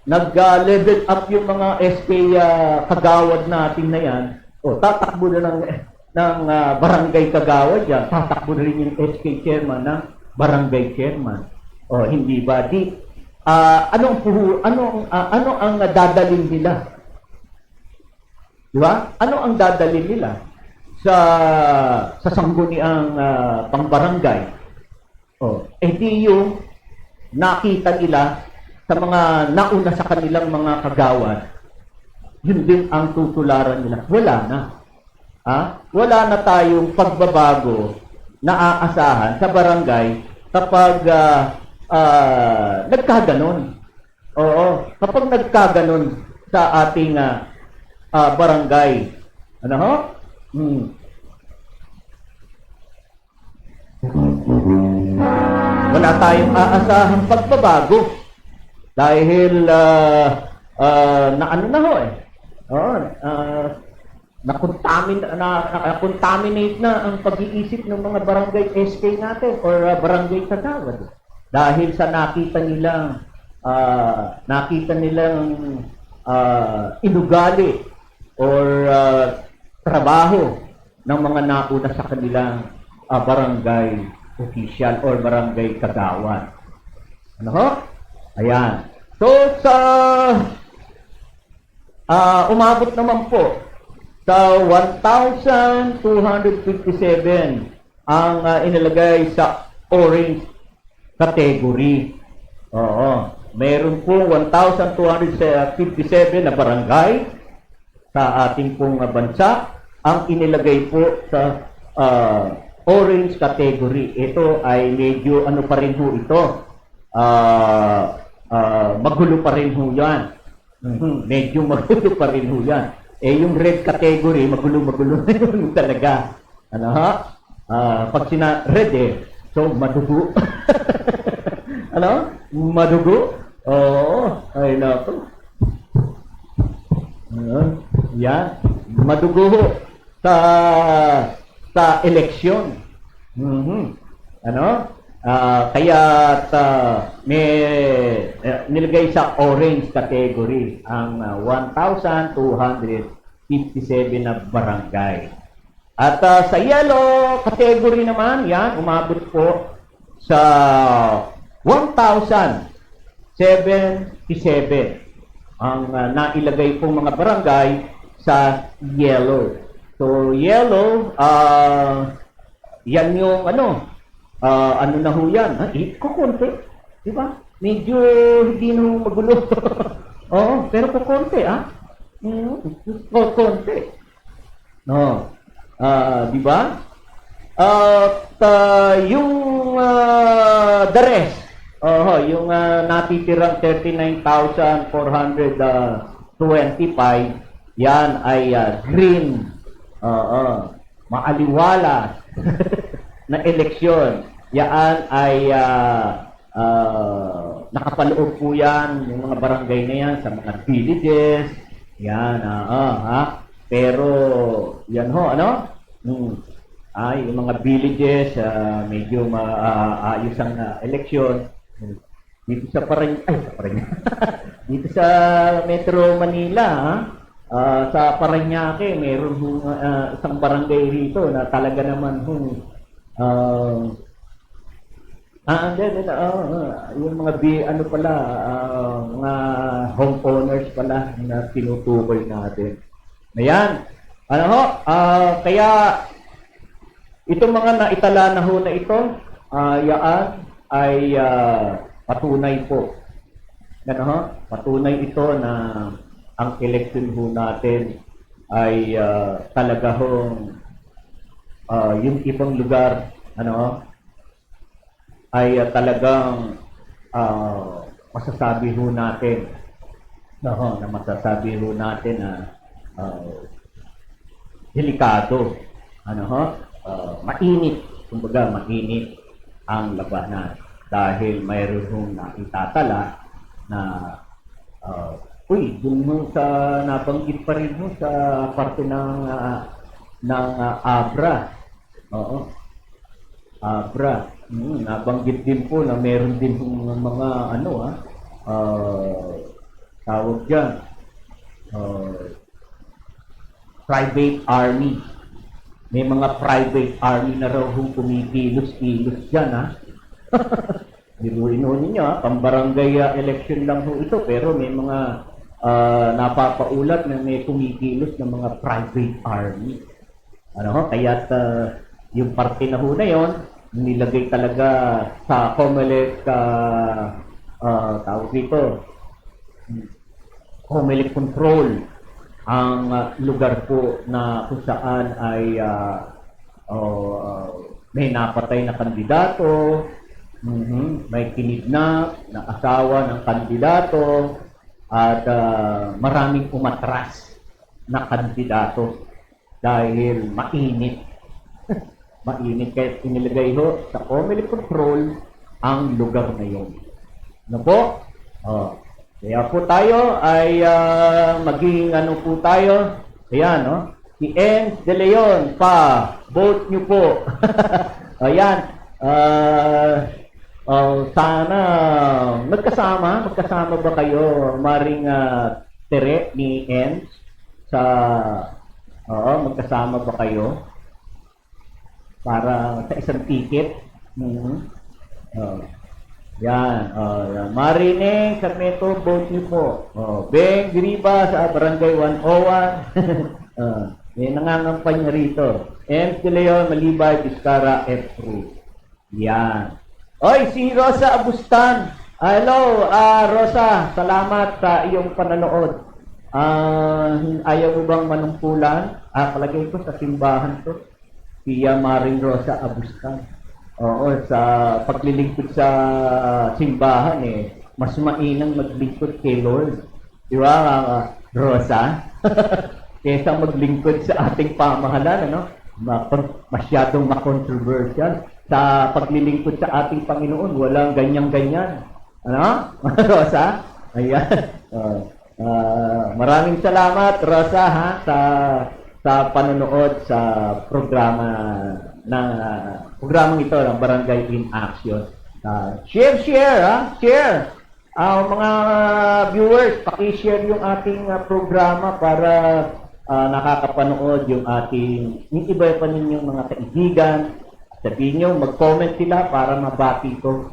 nag-level up yung mga SK kagawad natin na yan, tatakbo na ng barangay kagawad yan, tatakbo na rin yung SK chairman ng barangay chairman. Hindi ba? Ano ang dadalhin nila? Diba? Ano ang dadalhin nila sa sangguniang pangbarangay? Di yung nakita nila sa mga nauna sa kanilang mga kagawad, yun din ang tutularan nila. Wala na. Wala na tayong pagbabago na aasahan sa barangay kapag nagkaganon. Oo, kapag nagkaganon sa ating barangay. Ano ho? Wala tayong aasahang pagbabago dahil na ano na ho na-contaminate na ang pag-iisip ng mga barangay SK natin or barangay kagawad dahil sa nakita nilang inugali or trabaho ng mga nauna sa kanilang barangay official or barangay kagawad. Ano ho? Ayan. So, sa umabot naman po sa 1,257 ang inilagay sa orange category. Oo. Meron po 1,257 na barangay sa ating pong bansa ang inilagay po sa orange category. Ito ay medyo ano pa rin ho ito. Magulo pa rin ho yan. Medyo magulo pa rin ho yan. Yung red category, magulo talaga. Ano ha? Pag red so madugo. Ano? Madugo? Oo. Ay nako. Yan. Madugo ho sa eleksyon. Ano? Kaya may nilagay sa orange category ang 1,257 na barangay. At sa yellow category naman, yan, umabot po sa 1,077 ang nailagay pong mga barangay sa yellow. So, yellow, yan yung ano na ho yan? Kukunti. Di ba? Medyo hindi na magulo. Oo, pero kukunti, kukunti. No. Di ba? At yung the rest, yung natitirang 39,425, yan ay green. Maaliwalas na eleksyon. Yan ay nakapaloob po yan, yung mga barangay na yan, sa mga villages. Yan, pero, yan ho, ano? Yung mga villages, medyo maayos ang eleksyon. Dito sa dito sa Metro Manila, sa Parañaque, meron isang barangay rito na talaga naman yung mga mga homeowners pala na tinutukoy natin. Ayan. Ano ho? Kaya itong mga naitala na ho na ito, yaan ay patunay po. Ano ho? Patunay ito na ang election ho natin ay talaga hong yung ibang lugar ay talagang masasabi ho natin na masasabi ho natin na delikado, mainit, kumbaga mainit ang labanan dahil mayroon hong naitatala na dun ho sa nabanggit pa rin ho sa parte ng Abra. Abra. Nabanggit din po na meron din mga tawag dyan, private army. May mga private army na raw kumikilos-kilos dyan, Biruin ho ninyo, pambarangay election lang ho ito, pero may mga napapaulat na may kumikilos ng mga private army. Kaya't yung parte na ho na yon, nilagay talaga sa COMELEC, tawag dito, COMELEC control. ang lugar po na kung saan ay may napatay na kandidato, may kinidnap na asawa ng kandidato, at maraming umatras na kandidato dahil mainit. Mainit kaya inilagay ho sa Comelec control ang lugar na yun. Ano po? Kaya po tayo ay maging ano po tayo. Ayan, no? Si Enz De Leon pa. Vote nyo po. Ayan. Sana magkasama ba kayo? Maring Tere ni Enz sa magkasama ba kayo? Para sa isang ticket. Yan. Marining Carmeto, vote niyo po. Beng Griba sa Barangay 101. May nangangampanya rito. M. De Leon, Malibay, Vizcara, F3. Yan. Oy, si Rosa Abustan. Hello, Rosa. Salamat sa iyong pananood. Ayaw mo bang manungkulan? Palagay ko sa simbahan to. Siya Maring Rosa Abustan. Oo, sa paglilingkod sa simbahan mas mainang maglingkod kay Lord. Di ba, Rosa? Kesa maglingkod sa ating pamahalan, ano? Masyadong makontroversial. Sa paglilingkod sa ating Panginoon, walang ganyan-ganyan. Ano? Rosa? Ayan. Maraming salamat, Rosa, ha, sa panonood sa programang ito ng Barangay in Action. Share. Mga viewers, paki-share yung ating programa para nakakapanood yung iba pa ninyong mga kaibigan. Sabihin nyo, mag-comment sila para mabati ko.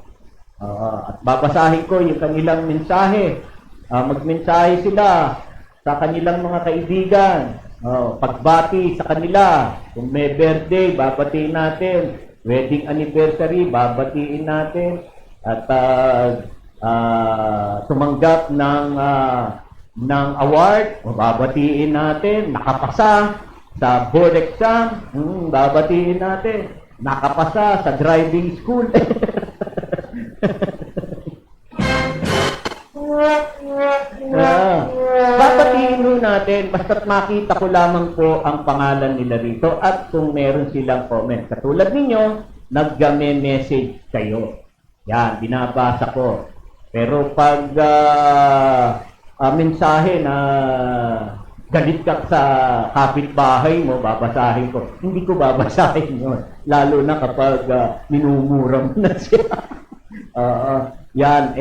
At babasahin ko yung kanilang mensahe. Magmensahe sila sa kanilang mga kaibigan. Pagbati sa kanila. Kung may birthday, babatiin natin. Wedding anniversary, babatiin natin. At tumanggap ng award, babatiin natin. Nakapasa sa board exam, babatiin natin. Nakapasa sa driving school. Babatiin ho natin, basta't makita ko lamang po ang pangalan nila rito at kung meron silang comment. Katulad ninyo, nag-message kayo. Yan, binabasa ko. Pero pag mensahe na galit ka sa kapitbahay mo, babasahin ko. Hindi ko babasahin yun. Lalo na kapag minumura mo na siya. Yan,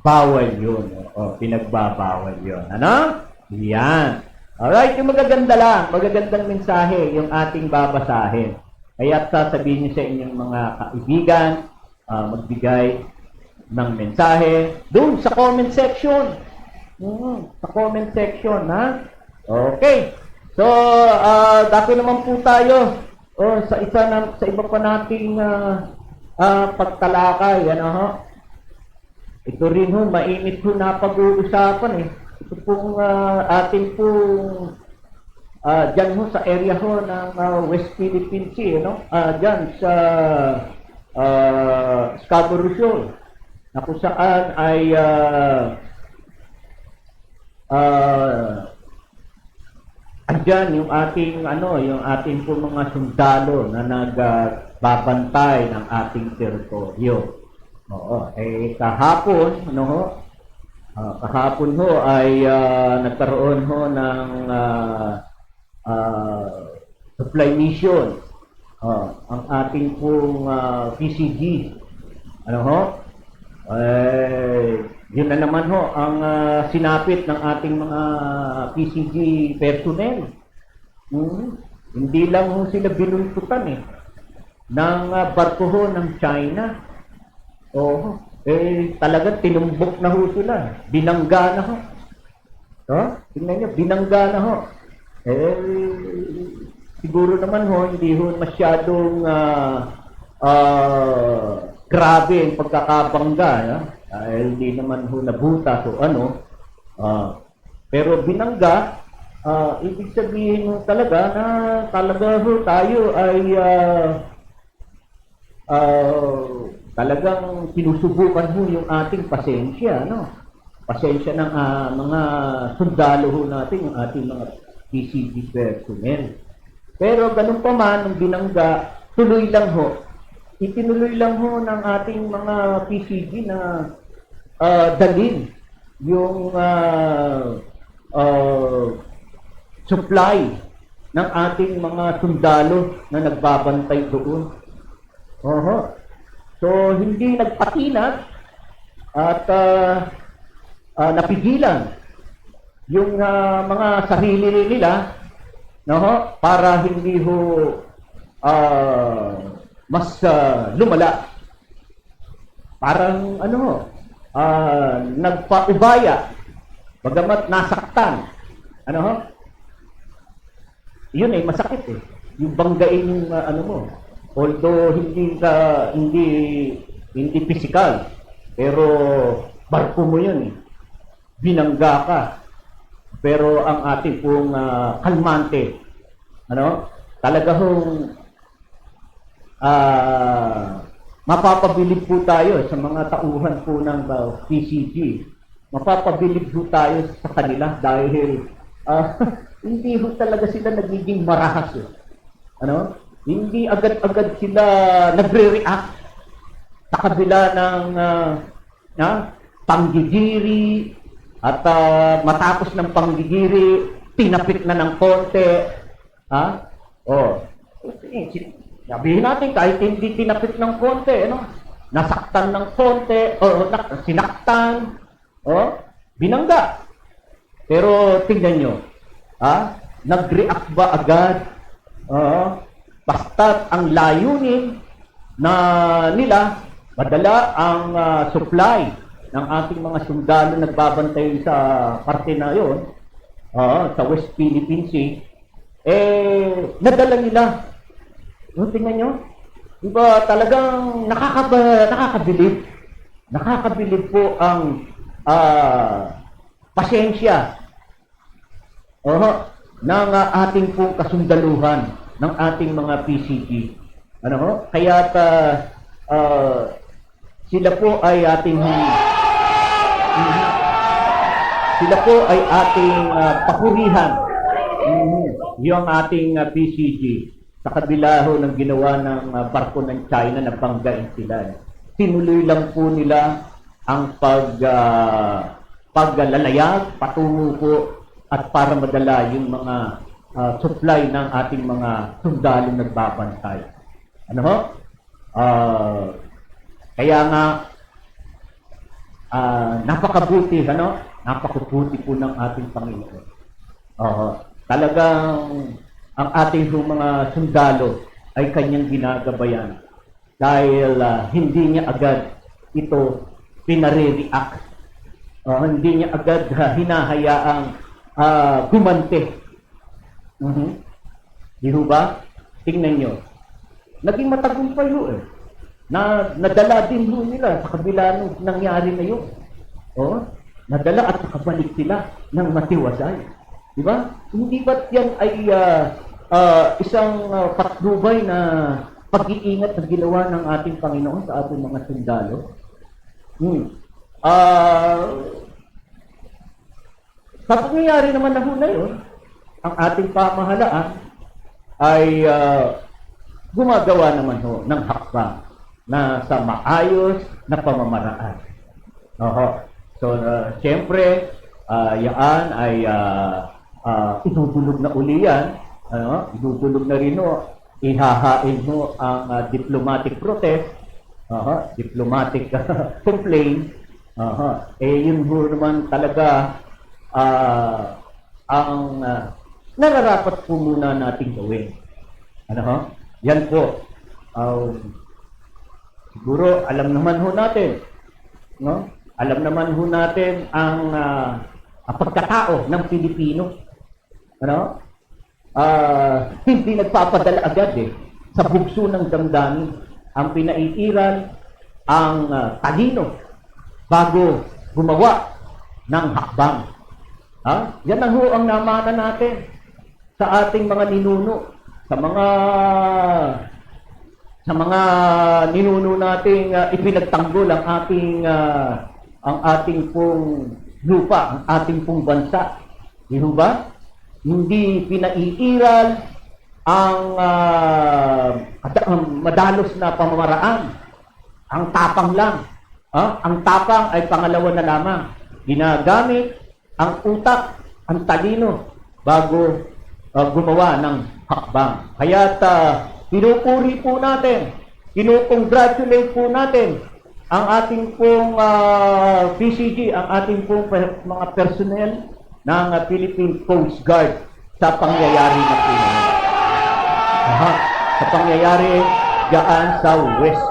bawal yun. Pinagbabawal yun. Ano? Yan. Alright, yung magagandang mensahe, yung ating babasahin. Kaya sasabihin niyo sa inyong mga kaibigan, magbigay ng mensahe doon sa comment section. Sa comment section, ha? Okay. So, dati naman po tayo sa iba pa nating pagtalakay, ano ho? Ito rin ho, mainit ho na pag-uusapan Ito pong ating pong dyan ho sa area ho ng West Philippine Sea, no? Dyan sa Scarborough Shoal, na kung saan ay andyan yung ating po mga sundalo na nagbabantay ng ating teritoryo. Kahapon, kahapon ho ay nagkaroon ho ng supply mission. Ang ating pong PCG. Yun na naman ho ang sinapit ng ating mga PCG personnel. Hindi lang ho sila binuntutan ng barko ho ng China. Talagang tinumbok na ho sila. Binangga na ho. Tingnan nyo, binangga na ho. Siguro naman ho, hindi ho masyadong grabe ang pagkakabangga. Dahil hindi naman ho nabuta. Pero binangga ibig sabihin ho talaga na talaga ho tayo ay talagang sinusubukan ho yung ating pasensya, no? Pasensya ng mga sundalo ho natin, yung ating mga PCG personnel. Pero ganun pa man, nung binangga, tuloy lang ho. Itinuloy lang ho ng ating mga PCG na dalhin yung supply ng ating mga sundalo na nagbabantay doon. So, hindi nagpatinag at napigilan yung mga sarili nila, no, para hindi ho mas lumala. Parang nagpaubaya, bagamat nasaktan. Yun masakit yung banggain yung mo. Although hindi physical, pero barko mo yun binangga ka. Pero ang ating pong kalmante, talaga hong mapapabilib po tayo sa mga tauhan po ng PCG. Mapapabilib po tayo sa kanila dahil hindi ho talaga sila nagiging marahas. Hindi agad-agad sila nagre-react sa kabila ng panggigiri at matapos ng panggigiri, tinapit na ng konti. Sabihin natin kahit hindi tinapit ng konti, nasaktan ng konti, sinaktan, binangga. Pero tingnan nyo, nag-react ba agad? Basta't ang layunin na nila, madala ang supply ng ating mga sundalo nagbabantay sa parte na yon, sa West Philippine Sea, nadala nila. Tingnan nyo, diba talagang nakakabilib. Nakakabilib po ang pasensya ng ating pong kasundaluhan ng ating mga PCG. Kaya sila po ay ating papurihan. Yung ating PCG sa kabila ho ng ginawa ng barko ng China na banggain sila. Tinuloy lang po nila ang paglalayag, patungo po at para madala yung mga supply ng ating mga sundalo nagbabantay. Kaya nga napakabuti, napakabuti po ng ating Panginoon. Talagang ang ating mga sundalo ay kanyang ginagabayan dahil hindi niya agad ito pinare-react. Hindi niya agad hinahayaang gumante. Di ba? Tingnan nyo. Naging matagumpay nadala din nila sa kabila nung nangyari na yun. Nadala at nakabalik sila ng matiwasay. Di ba? Hindi ba't yan ay isang patnubay na pag-iingat na ginawa ng ating Panginoon sa ating mga sundalo? Sa pangyayari naman na yun, ang ating pamahalaan ay gumagawa naman ng hakbang na sa maayos na pamamaraan. So, siyempre, yaan ay idudulog na uli yan. Idudulog na rin ihahain ang diplomatic protest, diplomatic complaint. Yun naman talaga ang nararapat po muna natin gawin. Yan po. Siguro alam naman natin, alam naman natin ang pagkatao ng Pilipino. Hindi nagpapadala agad sa bugso ng damdamin. Ang pinaiiral ang talino bago gumawa ng hakbang. Yan ang ho ang namana natin sa ating mga ninuno, sa mga ninuno nating ipinagtanggol ang ating pong lupa, ang ating pong bansa. Di ho ba? Hindi pinaiiral ang madalos na pamamaraan. Ang tapang lang. Ang tapang ay pangalawa na lamang. Ginagamit ang utak, ang talino bago gumawa ng hakbang. Kaya't pinupuri po natin, kinukongratulate po natin ang ating pong PCG, ang ating pong mga personnel ng Philippine Coast Guard sa pangyayari na po naman. Sa pangyayari diyan sa West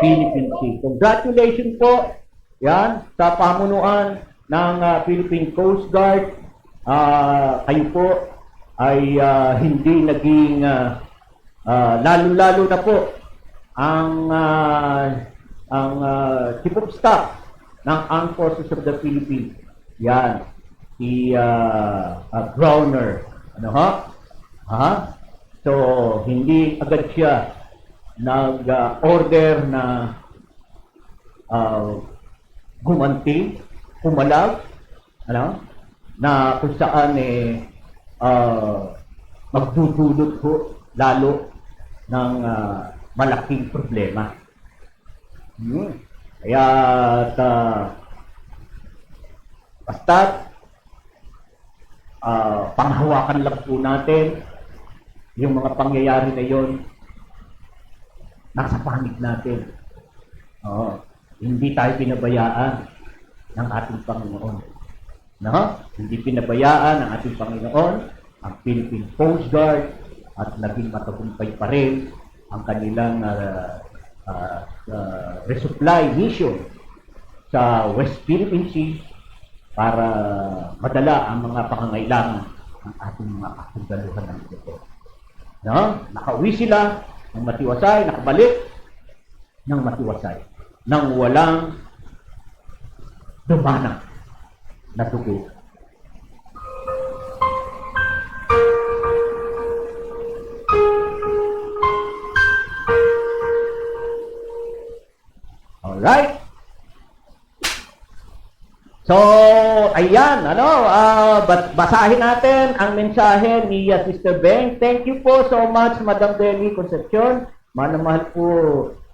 Philippine Sea. Congratulations po yan sa pamunuan ng Philippine Coast Guard. Kayo po ay hindi naging lalo-lalo na po ang Chief of Staff ng Armed Forces of the Philippines. Yan, si Browner. So, hindi agad siya nag-order na gumanti, kumalag, na kung saan magdudulot po lalo ng malaking problema. Kaya basta't panghawakan lang po natin yung mga pangyayari na yon, nasa panig natin. Hindi tayo pinabayaan ng ating Panginoon. Hindi pinabayaan ng ating Panginoon ang Philippine Coast Guard at naging matagumpay pa rin ang kanilang resupply mission sa West Philippine Sea para madala ang mga pangangailangan ng ating mga kasundaluhan ng ito. Nakauwi sila ng matiwasay, nakabalik ng matiwasay, nang walang dumanang na dugo. Alright? So, ayan, basahin natin ang mensahe ni Sister Beng. Thank you po so much, Madam Deli Concepcion. Manamahal po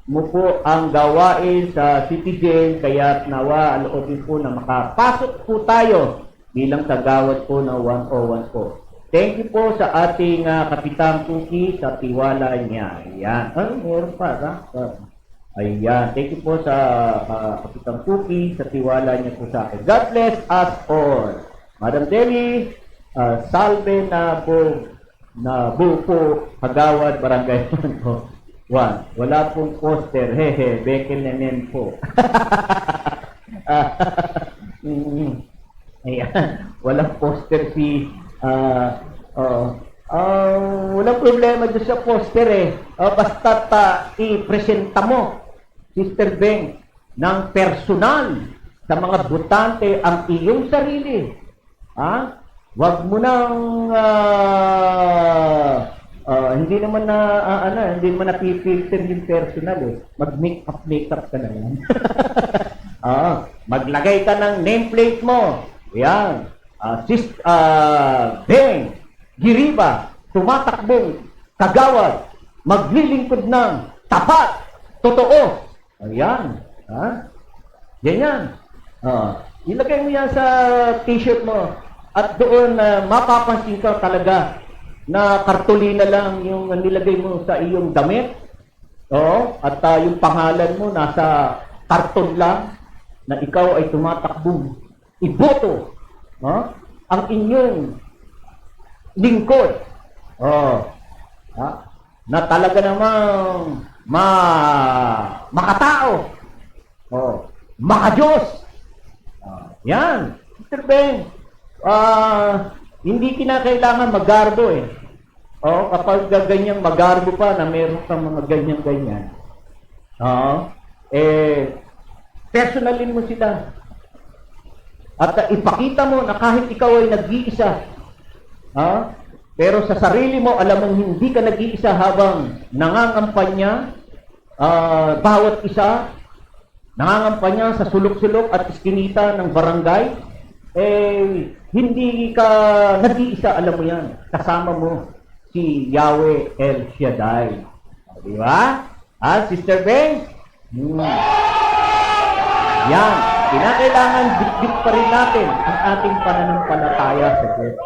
mo po ang gawain sa City Jail, kaya nawa aloobin po na makapasok po tayo bilang tagawad po ng 101 po. Thank you po sa ating Kapitang Cookie sa tiwala niya. Ayan. Meron pa. Ayan. Thank you po sa Kapitang Cookie sa tiwala niya po sa akin. God bless us all. Madam Deli, salve na po Kagawad Barangay 1. Wala pong poster. Hehe, Bekel Nenen po. Ayan. Walang poster si walang problema doon sa poster basta't i-presenta mo, Sister Beng, ng personal sa mga botante ang iyong sarili. Wag mo nang hindi naman napipilter yung personal Mag-makeup ka na yan. Maglagay ka ng nameplate mo. Yan. Beng Giriba, tumatakbong kagawad, maglilingkod ng tapat, totoo. Ayan. Yan. Ilagay mo yan sa t-shirt mo at doon mapapansin ka talaga na kartulina lang yung nilagay mo sa iyong damit. At yung pangalan mo nasa karton lang na ikaw ay tumatakbong iboto ang inyong lingkod. Na talaga namang makatao. Makadiyos. Yan. Mr. Beng, hindi kinakailangan magarbo kapag ganyang magarbo pa na meron kang mga ganyan-ganyan. Personalin mo sila. At ipakita mo na kahit ikaw ay nag-iisa, pero sa sarili mo, alam mong hindi ka nag-iisa habang nangangampanya, bawat isa, nangangampanya sa sulok-sulok at iskinita ng barangay, hindi ka nag-iisa, alam mo yan. Kasama mo si Yahweh El Shaddai. Di ba? Sister Beng? Yan. Kinakailangan bitbit pa rin natin ang ating pananampalataya sa Diyos.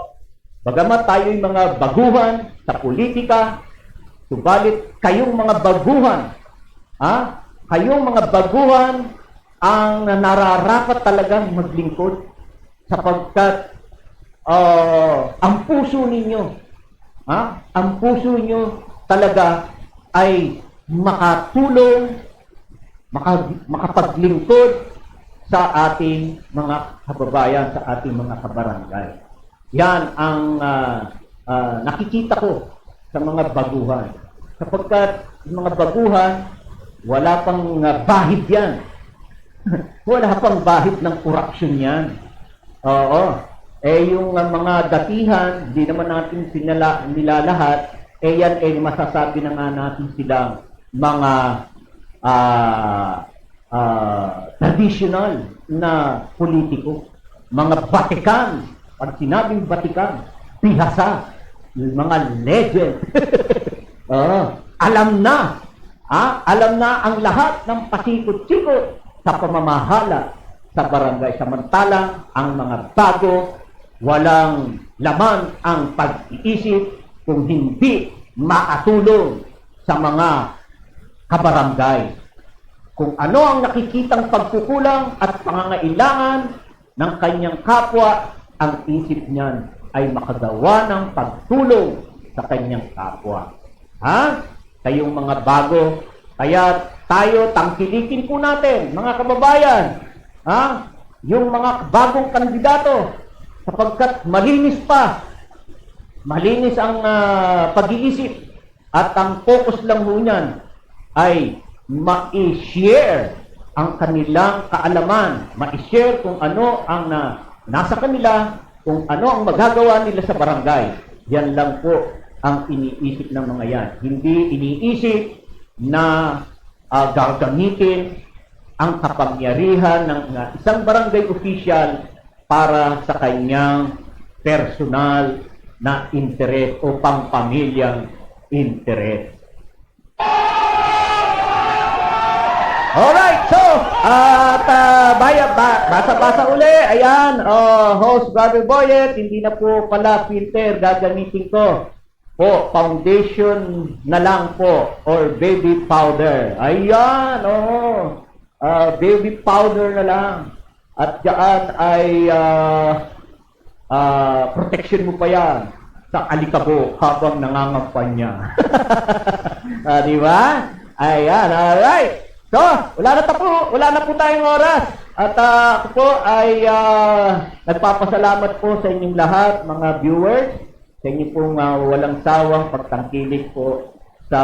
Bagamat tayo'y mga baguhan sa politika, subalit kayong mga baguhan, kayong mga baguhan ang nararapat talagang maglingkod sapagkat ang puso ninyo, ang puso ninyo talaga ay makatulong, makapaglingkod sa ating mga kababayan, sa ating mga kabarangay. Yan ang nakikita ko sa mga baguhan. Sapagkat mga baguhan, wala pang bahid yan. Wala pang bahid ng korupsyon yan. Oo. Yung mga datihan, di naman natin nilalahat, yan masasabi na nga natin silang mga traditional na politiko. Mga Vatican. Pag sinabing Vatican, bihasa. Mga legend. Alam na. Alam na ang lahat ng pasikot-sikot sa pamamahala sa barangay. Samantalang ang mga bago, walang laman ang pag-iisip kung hindi makatulong sa mga kabarangay. Kung ano ang nakikitang pagkukulang at pangangailangan ng kanyang kapwa, ang isip niyan ay makagawa ng pagtulong sa kanyang kapwa. Kayong mga bago, kaya tayo tangkilikin po natin, mga kababayan, yung mga bagong kandidato, sapagkat malinis pa, malinis ang pag-iisip, at ang focus lang ho niyan ay ma-share ang kanilang kaalaman, ma-share kung ano ang nasa kanila, kung ano ang magagawa nila sa barangay. Yan lang po ang iniisip ng mga yan. Hindi iniisip na gagamitin ang kapangyarihan ng isang barangay official para sa kanyang personal na interes o pangpamilyang interes. Alright, so, basa-basa uli. Ayan, host Brother Boyet, hindi na po pala filter gagamitin ko. Foundation na lang po, or baby powder. Ayan, baby powder na lang. At diyan ay protection mo pa yan sa alikabok habang nangangampanya. Di ba? Ayan, alright. So, wala na po tayong oras. At ako po ay nagpapasalamat po sa inyong lahat, mga viewers, sa inyong pong walang sawang pagtangkilik po sa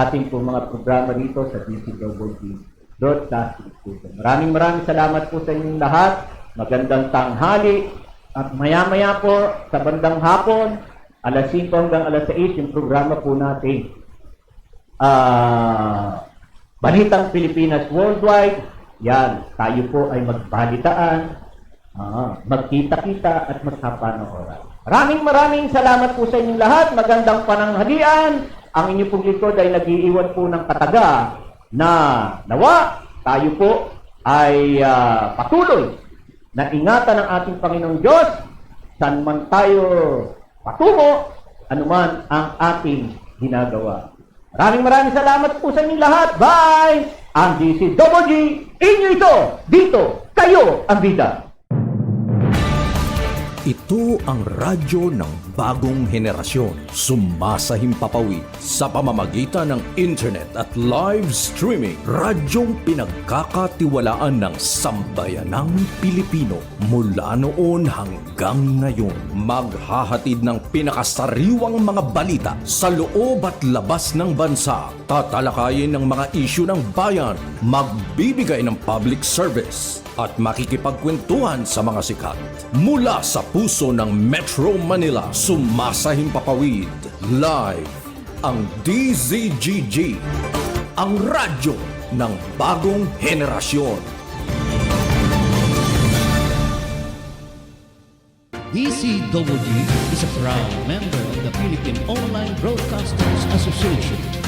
ating pong mga programa dito sa DCWG Broadcasting Studio. Maraming salamat po sa inyong lahat. Magandang tanghali. At maya-maya po sa bandang hapon, alas 5 hanggang alas 6, yung programa po natin. Balitang Pilipinas Worldwide, yan, tayo po ay magbalitaan, magkita-kita at magkapanooran. Maraming salamat po sa inyong lahat. Magandang pananghalian. Ang inyong pong likod ay nag-iiwan po ng kataga na nawa tayo po ay patuloy na ingatan ng ating Panginoong Diyos saan man tayo patungo, anuman ang ating ginagawa. Maraming salamat po sa inyong lahat. Bye! Ang DCWG, inyo ito, dito, kayo ang bida. Ito ang radyo ng bagong henerasyon. Sumasahimpapawid sa pamamagitan ng internet at live streaming. Radyong pinagkakatiwalaan ng sambayanang Pilipino mula noon hanggang ngayon. Maghahatid ng pinakasariwang mga balita sa loob at labas ng bansa. Tatalakayin ng mga isyu ng bayan. Magbibigay ng public service at makikipagkwentuhan sa mga sikat. Mula sa puso ng Metro Manila, sumasahimpapawid live ang DZGG, ang radyo ng bagong henerasyon. DCWG is a proud member of the Philippine Online Broadcasters Association.